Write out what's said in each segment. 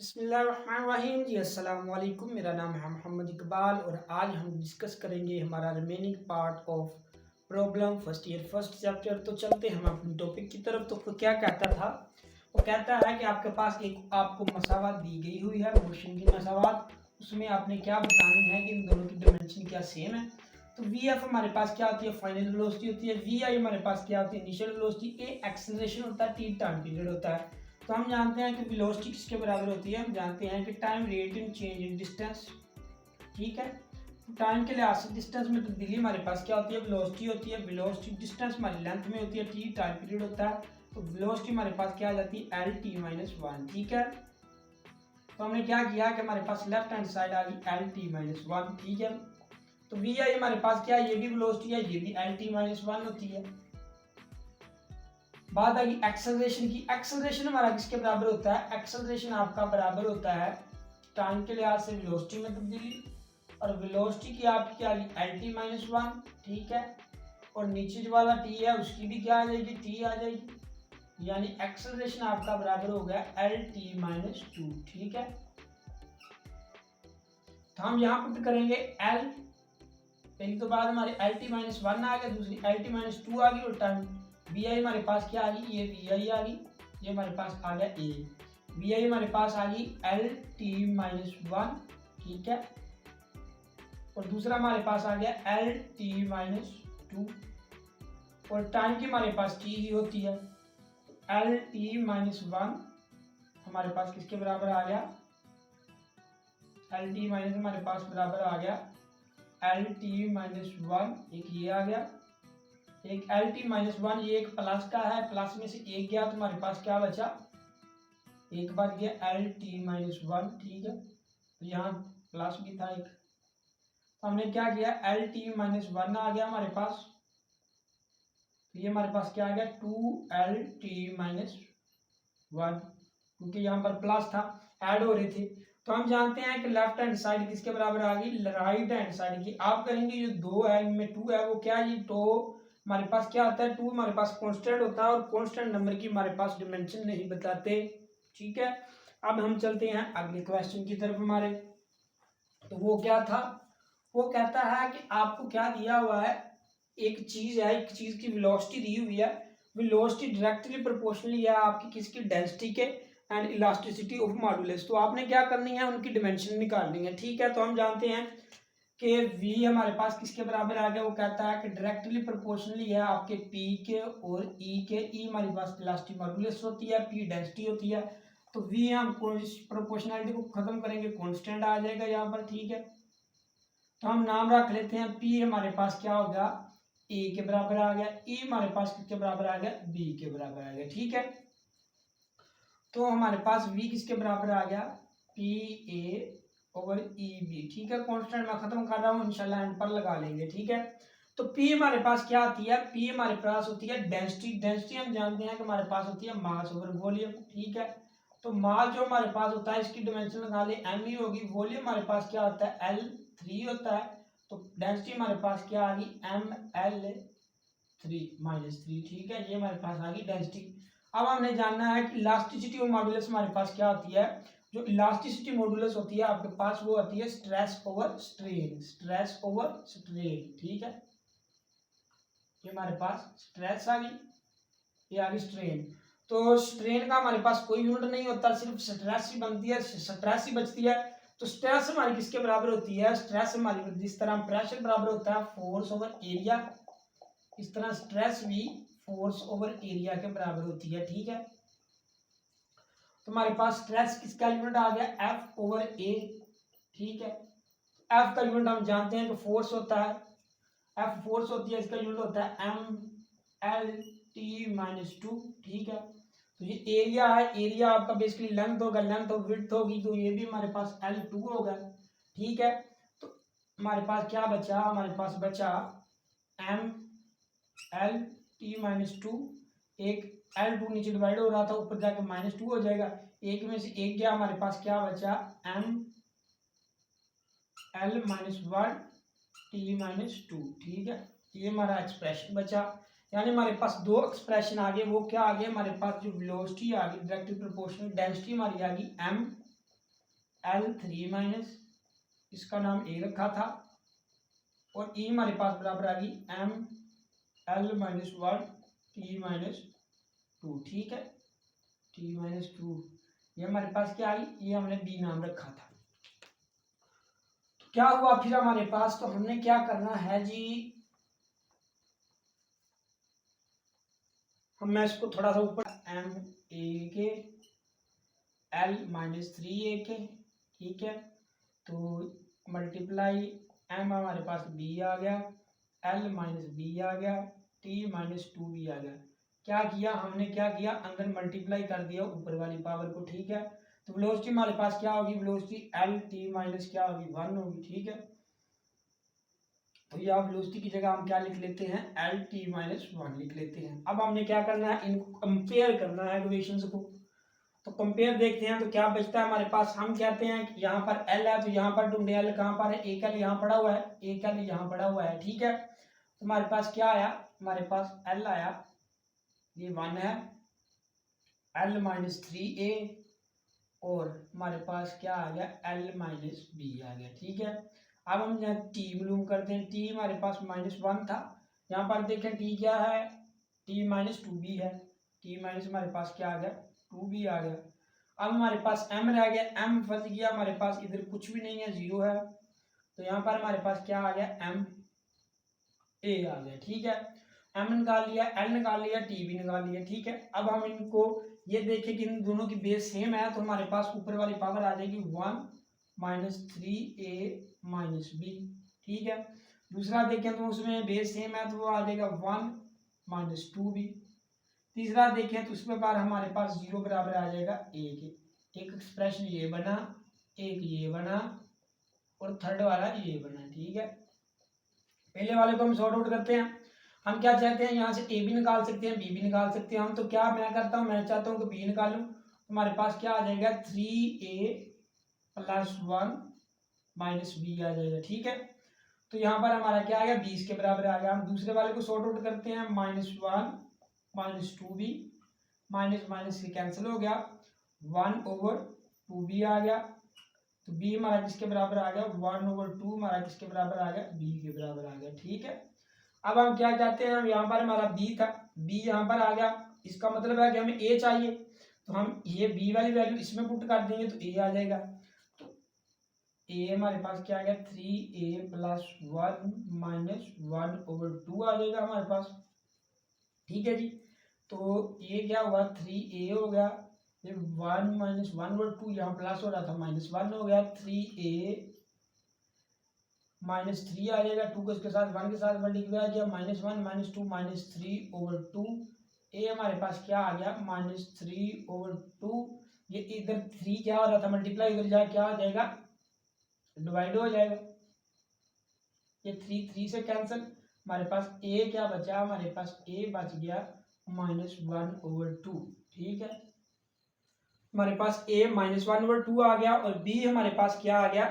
बिस्मिल्लाहिर्रहमानिर्रहीम जी अस्सलाम वालेकुम। मेरा नाम है मोहम्मद इकबाल और आज हम डिस्कस करेंगे हमारा remaining part of problem first year first chapter. तो चलते हैं हम अपने टॉपिक की तरफ। तो क्या कहता था, वो कहता है कि आपके पास एक आपको मसावत दी गई हुई है, मोशन की मसावत। उसमें आपने क्या बतानी है कि इन दोनों की डायमेंशन क्या सेम है। तो वी एफ हमारे पास क्या होती है, फाइनल वेलोसिटी होती है। वी आई हमारे पास क्या होती है, इनिशियल वेलोसिटी। ए एक्सेलरेशन होता है, टी टाइम पीरियड होता है। तो हम जानते हैं कि वेलोसिटी किसके बराबर होती है, हम जानते हैं कि time rate in change in distance. ठीक है, टाइम के लिहाज से डिस्टेंस में तब्दीली हमारे पास क्या होती है, वेलोसिटी होती है। वेलोसिटी डिस्टेंस हमारी लेंथ में होती है, टी टाइम पीरियड होता है। तो वेलोसिटी हमारे पास क्या आ जाती है, एल टी माइनस वन। ठीक है, तो हमने क्या किया कि हमारे पास लेफ्ट हैंड साइड आ गई एल टी माइनस वन। ठीक है, तो वी आई हमारे पास क्या है, ये भी वेलोसिटी है, ये भी एल टी माइनस वन होती है। बात आएगी एक्सेलरेशन की। एक्सेलरेशन हमारा किसके बराबर होता है, एक्सेलरेशन आपका बराबर होता है टाइम के लिहाज से वेलोसिटी में तब्दीली, और वेलोसिटी की आपकी क्या आ गई, एल टी माइनस वन। ठीक है, और नीचे जो वाला टी है उसकी भी क्या आ जाएगी, टी आ जाएगी। यानी एक्सेलरेशन आपका बराबर हो गया एल टी माइनस टू। ठीक है, तो हम यहाँ पुट करेंगे एल। पहली तो बात हमारे एल टी माइनस वन आ गया, दूसरी एल टी माइनस टू आ गई, और टाइम वी आई हमारे पास क्या आ गई, ये वी आई आ गई, ये हमारे पास आ गया ए। वी आई हमारे पास आ गई एल टी माइनस वन। ठीक है, और दूसरा हमारे पास आ गया एल टी माइनस टू, और टाइम की हमारे पास टी ही होती है। एल टी माइनस वन हमारे पास किसके बराबर आ गया, एल टी माइनस हमारे पास बराबर आ गया एल टी माइनस वन। एक ये आ गया, एक एल टी माइनस वन, ये एक प्लस का है, प्लस में से एक गया तो हमारे पास क्या बचा, एक बार गया एल टी माइनस वन। ठीक है, तो यहाँ प्लस भी था एक, तो हमने क्या किया, एल टी माइनस वन आ गया हमारे पास, तो ये हमारे पास क्या आ गया, two L T minus one, क्योंकि यहाँ पर प्लस था, ऐड हो रहे थे। तो हम जानते हैं कि लेफ्ट हैंड साइड किसके बराबर आ गई, राइट हैंड साइड की। आप कहेंगे जो दो है इनमें टू है, वो क्या है, ये तो हमारे पास क्या होता है, टू हमारे पास कांस्टेंट होता है, और कांस्टेंट नंबर की हमारे पास डिमेंशन नहीं बताते। ठीक है, अब हम चलते हैं अगले क्वेश्चन की तरफ हमारे। तो वो क्या था, वो कहता है कि आपको क्या दिया हुआ है, एक चीज है, एक चीज की वेलोसिटी दी हुई है। वेलोसिटी डायरेक्टली प्रोपोर्शनली है आपकी किसकी, डेंसिटी के एंड इलास्टिसिटी ऑफ मॉडुलस। तो आपने क्या करनी है, उनकी डिमेंशन निकालनी है। ठीक है, तो हम जानते हैं कि v हमारे पास किसके बराबर आ गया, वो कहता है कि डायरेक्टली प्रोपोर्शनली है आपके p के और e के। e हमारे पास इलास्टिक मॉडुलस होती है, p डेंसिटी होती है। तो v हम प्रोपोर्शनलिटी को खत्म करेंगे, कांस्टेंट आ जाएगा यहाँ पर। ठीक है, तो हम नाम रख लेते हैं, p हमारे पास क्या होगा, a के बराबर आ गया, e हमारे पास किसके बराबर आ गया, b के बराबर आ गया। ठीक है, तो हमारे पास v किसके बराबर आ गया, P A over E B. ठीक है, कांस्टेंट मैं खत्म कर रहा हूँ, इंशाल्लाह एंड पर लगा लेंगे। ठीक है, तो p हमारे पास क्या आती है, p हमारे पास होती है डेंसिटी। डेंसिटी हम जानते हैं कि हमारे पास होती है मास ओवर वॉल्यूम। ठीक है, तो मास जो हमारे पास होता है इसकी डिमेंशन लगा ले, m ही होगी। वॉल्यूम हमारे पास क्या होता है, L3 होता है। तो डेंसिटी हमारे पास क्या आ गई, ML3 -3। ठीक है, ये हमारे पास आ गई डेंसिटी। अब हमने जानना है कि इलास्टिसिटी ऑफ मॉडुलस हमारे पास क्या होती है। जो इलास्टिसिटी मॉडुलस होती है आपके पास, वो होती है stress over strain. Stress over strain. ठीक है, ये हमारे पास स्ट्रेस आ गई, ये आ गई स्ट्रेन। तो स्ट्रेन का हमारे पास कोई यूनिट नहीं होता, सिर्फ स्ट्रेस ही बनती है, स्ट्रेस ही बचती है। तो स्ट्रेस हमारी किसके बराबर होती है, स्ट्रेस हमारी जिस तरह प्रेशर बराबर होता है फोर्स ओवर एरिया, इस तरह स्ट्रेस भी फोर्स ओवर एरिया के बराबर होती है। ठीक है, तो हमारे पास स्ट्रेस किसका यूनिट आ गया, एफ ओवर ए। ठीक है, एफ का यूनिट हम जानते हैं कि फोर्स होता है, एफ फोर्स होती है, इसका यूनिट होता है M L T minus two. ठीक है, तो ये एरिया है, एरिया आपका बेसिकली लेंथ होगा, लेंथ और विड्थ होगी, तो ये भी हमारे पास L2 होगा। ठीक है, तो हमारे पास क्या बचा, हमारे पास बचा M L T minus two. एक L2 नीचे डिवाइड हो रहा था, ऊपर जाकर -2 हो जाएगा, एक में से एक गया, हमारे पास क्या बचा, M L minus one T minus two. ठीक है, ये हमारा एक्सप्रेशन बचा। यानी हमारे पास दो एक्सप्रेशन आ गए, वो क्या आ गए, हमारे पास जो वेलोसिटी आ गई डायरेक्टली प्रोपोर्शनल, डेंसिटी हमारी आ गई एम L3 माइनस, इसका नाम ए रखा था, और ई हमारे पास बराबर आ गई M L minus 1 T minus 2। ठीक है, टी माइनस 2, ये हमारे पास क्या आई, ये हमने बी नाम रखा था। तो क्या हुआ फिर हमारे पास, तो हमने क्या करना है जी, मैं इसको थोड़ा सा ऊपर एम ए के एल माइनस 3 ए के, ठीक है, तो मल्टीप्लाई एम हमारे पास बी आ गया, एल माइनस बी आ गया, टी माइनस 2 बी आ गया। क्या किया हमने, क्या किया, अंदर मल्टीप्लाई कर दिया ऊपर वाली पावर को। ठीक है, तो वेलोसिटी हमारे पास क्या होगी, वेलोसिटी एल टी माइनस क्या होगी 1 होगी। ठीक है, तो यहाँ वेलोसिटी की जगह हम क्या लिख लेते हैं, एल टी माइनस 1 लिख लेते हैं। अब हमने क्या करना है, इनको कंपेयर करना है इक्वेशंस को। तो कंपेयर देखते हैं तो क्या बचता है हमारे पास, हम कहते हैं कि यहाँ पर एल है तो यहाँ पर ढूंढे एल कहाँ पर है, एक एल यहाँ पड़ा हुआ है, एक एल यहाँ पड़ा हुआ है। ठीक है, तो हमारे पास क्या आया, हमारे पास एल आया, ये 1 है, एल माइनस 3 ए, और हमारे पास क्या आ गया, एल माइनस बी आ गया। ठीक है, अब हम यहाँ टी मालूम करते हैं, टी हमारे पास -1 था, यहाँ पर देखें टी क्या है, टी माइनस 2b है, टी माइनस हमारे पास क्या आ गया 2b आ गया। अब हमारे पास m रह गया, m फंस गया हमारे पास, इधर कुछ भी नहीं है, 0 है, तो यहाँ पर हमारे पास क्या आ गया m a आ गया। ठीक है, m निकाल लिया, l निकाल लिया, t भी निकाल लिया। ठीक है, अब हम इनको ये देखें कि इन दोनों की बेस सेम है, तो हमारे पास ऊपर वाली पावर आ जाएगी 1 माइनस 3a माइनस बी। ठीक है, दूसरा देखें तो उसमें बेस सेम है, तो वो आ जाएगा 1 माइनस 2b। तीसरा देखें तो उसमें बार हमारे पास 0 बराबर आ जाएगा a के। एक एक्सप्रेशन ये बना, एक ये बना, और थर्ड वाला ये बना। ठीक है, पहले वाले को हम सॉर्ट आउट करते हैं। हम क्या चाहते हैं, यहाँ से ए भी निकाल सकते हैं, बी भी निकाल सकते हैं हम, तो क्या मैं करता हूँ, मैं चाहता हूँ कि बी निकालूं, तो हमारे पास क्या आ जाएगा 3a प्लस 1 माइनस बी आ जाएगा। ठीक है, तो यहाँ पर हमारा क्या आ गया 20 के बराबर आ गया। हम दूसरे वाले को सॉर्ट आउट करते हैं, -1 माइनस 2b, माइनस माइनस से कैंसिल हो गया, 1/2b आ गया, तो b हमारा किसके बराबर आ गया 1/2 हमारा किसके बराबर आ गया b के बराबर आ गया। ठीक है, अब हम क्या चाहते हैं, यहाँ पर हमारा b था, b यहाँ पर आ गया, इसका मतलब है कि हमें a चाहिए, तो हम ये b वाली वैल्यू इसमें पुट कर देंगे तो a आ जाएगा। तो a हमारे पास क्या आ गया 3a प्लस 1 माइनस 1/2 आ जाएगा हमारे पास। ठीक है जी, तो ये क्या हुआ 3a हो गया, ये 1 माइनस 1/2 यहाँ प्लस हो रहा था -1 हो गया, 3a माइनस 3 आ जाएगा, 2 को इसके साथ 1 के साथ मल्टीप्लाई किया, -1 -2 -3/2, a हमारे पास क्या आ गया -3/2। ये इधर 3 क्या हो रहा था मल्टीप्लाई, इधर जाए क्या आ जाएगा डिवाइड हो जाएगा, ये 3 से कैंसिल, हमारे पास a क्या बचा, हमारे पास a बच गया -1/2। ठीक है, हमारे पास a -1/2 आ गया, और b हमारे पास क्या आ गया,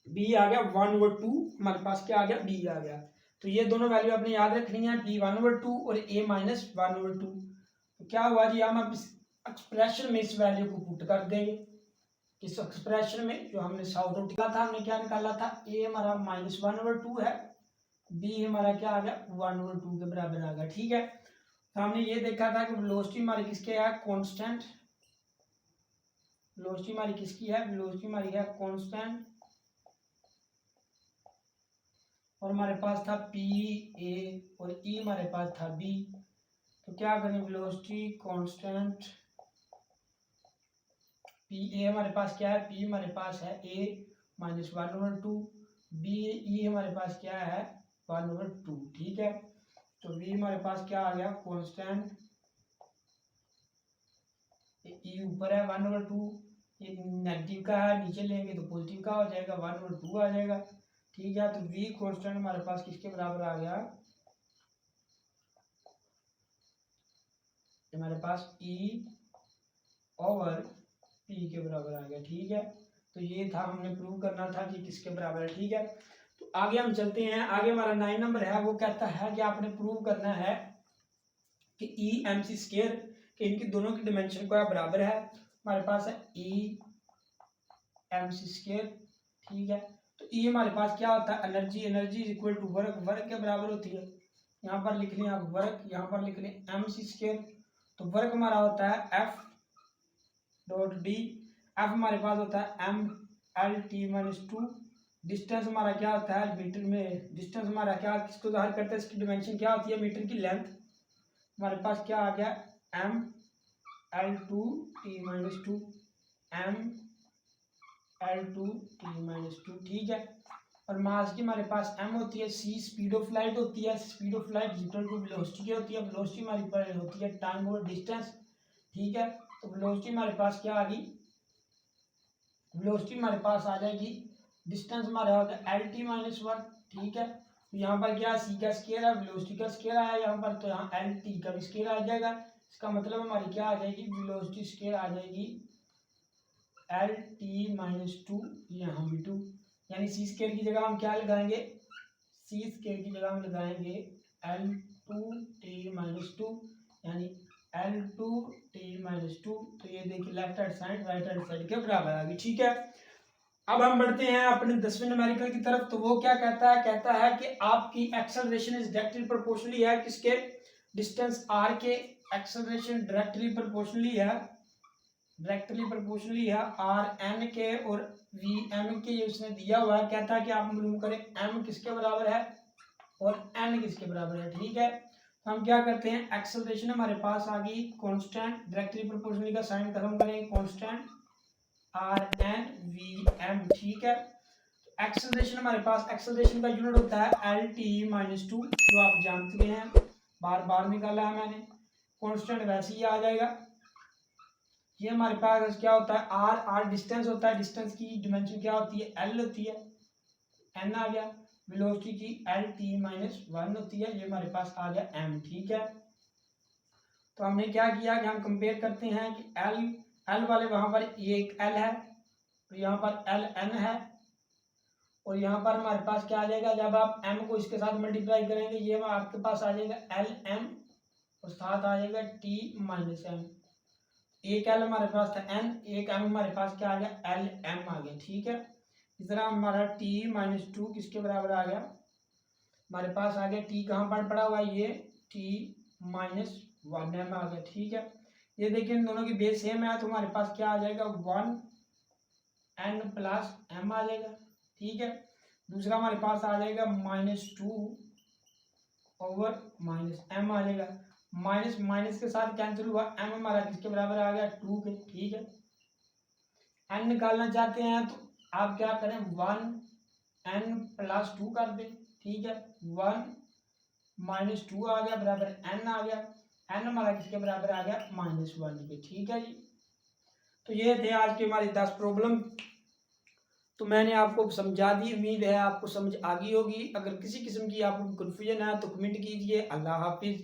b आ गया 1/2, हमारे पास क्या आ गया b आ गया। तो ये दोनों वैल्यू आपने याद रखनी है, b 1/2 और a -1/2। तो क्या हुआ जी, हम अब इस एक्सप्रेशन में इस वैल्यू को पुट कर देंगे, इस एक्सप्रेशन में जो हमने सॉर्ट आउट किया था, हमने क्या निकाला था, a हमारा -1/2 है, b हमारा क्या आ गया 1/2 के बराबर आ गया। ठीक है, तो हमने ये देखा था कि वेलोसिटी हमारी किसके है कांस्टेंट, वेलोसिटी हमारी किसकी है, वेलोसिटी हमारी है कांस्टेंट, और हमारे पास था पी ए और ई हमारे पास था बी। तो क्या करें, वेलोसिटी कांस्टेंट पी ए हमारे पास क्या है, पी हमारे पास है ए -1/2, बी ई हमारे पास क्या है 1/2। ठीक है, तो बी हमारे पास क्या आ गया कांस्टेंट, ई ऊपर है 1/2, ये नेगेटिव का है, नीचे लेंगे तो पॉजिटिव का हो जाएगा 1/2 आ जाएगा। ठीक है, तो v कांस्टेंट हमारे पास किसके बराबर आ गया, हमारे पास e ओवर p के बराबर आ गया। ठीक है, तो ये था हमने प्रूव करना था कि किसके बराबर है। ठीक है, तो आगे हम चलते हैं, आगे हमारा 9 नंबर है, वो कहता है कि आपने प्रूव करना है कि e mc स्क्वायर कि इनकी दोनों की डिमेंशन को बराबर है। हमारे पास है e mc²। ठीक है, तो ये हमारे पास क्या होता है, energy. Energy is equal to work, work के बराबर होती है, यहाँ पर लिख लें आप वर्क, यहाँ पर लिख लें mc²। तो वर्क हमारा होता है F डॉट डी। एफ हमारे पास होता है m/l/t-2। डिस्टेंस हमारा क्या होता है मीटर में, डिस्टेंस हमारा क्या किसको ज़ाहिर करते हैं, इसकी डिमेंशन क्या होती है मीटर की लेंथ। हमारे पास क्या आ गया m/l/2t-2, m/l/2t-2। ठीक है, और मास की हमारे पास m होती है, c स्पीड ऑफ लाइट होती है, speed of light equal to velocity क्या होती है, वेलोसिटी हमारी पर होती है टाइम और डिस्टेंस। ठीक है, तो वेलोसिटी हमारे पास क्या आ गई, वेलोसिटी हमारे पास आ जाएगी, डिस्टेंस हमारा होगा LT-1। ठीक है, तो यहाँ पर क्या c का स्केयर है, वेलोसिटी का स्केयर आया यहाँ पर, तो यहाँ LT का भी स्केयर आ जाएगा। इसका मतलब हमारी क्या आ जाएगी, वेलोसिटी स्केयर आ जाएगी LT-2, यहाँ भी 2, यानी c स्केयर की जगह हम क्या लगाएंगे, c स्केयर की जगह हम लगाएंगे L2t-2, यानी L2t-2। तो ये देखिए left hand side right hand side के बराबर आ गई। ठीक है, अब हम बढ़ते हैं अपने 10वें न्यूमेरिकल की तरफ। तो वो क्या कहता है, कहता है कि आपकी एक्सेलरेशन इज डायरेक्टली प्रोपोर्शनली है किसके, डिस्टेंस r के। एक्सेलरेशन डायरेक्टली प्रोपोर्शनली है, डायरेक्टली प्रोपोर्शनली है rn के और vm के, ये उसने दिया हुआ है। कहता है कि आप मालूम करें m किसके बराबर है और n किसके बराबर है। ठीक है, तो हम क्या करते हैं, एक्सेलरेशन हमारे पास आ गई कांस्टेंट, डायरेक्टली प्रोपोर्शनली का साइन खत्म करेंगे, कांस्टेंट rn/vm। ठीक है, एक्सेलरेशन हमारे पास, एक्सेलरेशन का यूनिट होता है LT-2, जो आप जानते हैं, बार बार निकाला है मैंने। कांस्टेंट वैसे ही आ जाएगा। ये हमारे पास क्या होता है, r डिस्टेंस होता है, डिस्टेंस की डिमेंशन क्या होती है, l होती है, n आ गया। वेलोसिटी की LT-1 होती है, ये हमारे पास आ गया m। ठीक है, तो हमने क्या किया कि हम कंपेयर करते हैं कि l वाले वहां पर ये एक l है, तो यहाँ पर ln है, और यहाँ पर हमारे पास क्या आ जाएगा, जब आप m को इसके साथ मल्टीप्लाई करेंगे, ये आपके पास आ जाएगा lm और साथ आ जाएगा t-m। एक l हमारे पास था n, एक m हमारे पास क्या आ गया, lm आ गया। ठीक है, इस तरह हमारा t-2 किसके बराबर आ गया, हमारे पास आ गया t कहाँ पर पड़ा हुआ है, ये t-1 m आ गया। ठीक है, ये देखिए इन दोनों की बेस सेम है, तो हमारे पास क्या आ जाएगा 1n प्लस m आ जाएगा। ठीक है, दूसरा हमारे पास आ जाएगा -2 ओवर -m आ जाएगा, माइनस माइनस के साथ कैंसिल हुआ, m हमारा किसके बराबर आ गया, 2 के। ठीक है, n निकालना चाहते हैं तो आप क्या करें, 1n प्लस 2 कर दें। ठीक है, 1 - 2 आ गया बराबर n आ गया, n हमारा किसके बराबर आ गया, -1 के। ठीक है जी, तो ये थे आज की हमारी 10 प्रॉब्लम। तो मैंने आपको समझा दी, उम्मीद है आपको समझ आ गई होगी। अगर किसी किस्म की आपको कन्फ्यूजन है तो कमेंट कीजिए। अल्लाह हाफिज।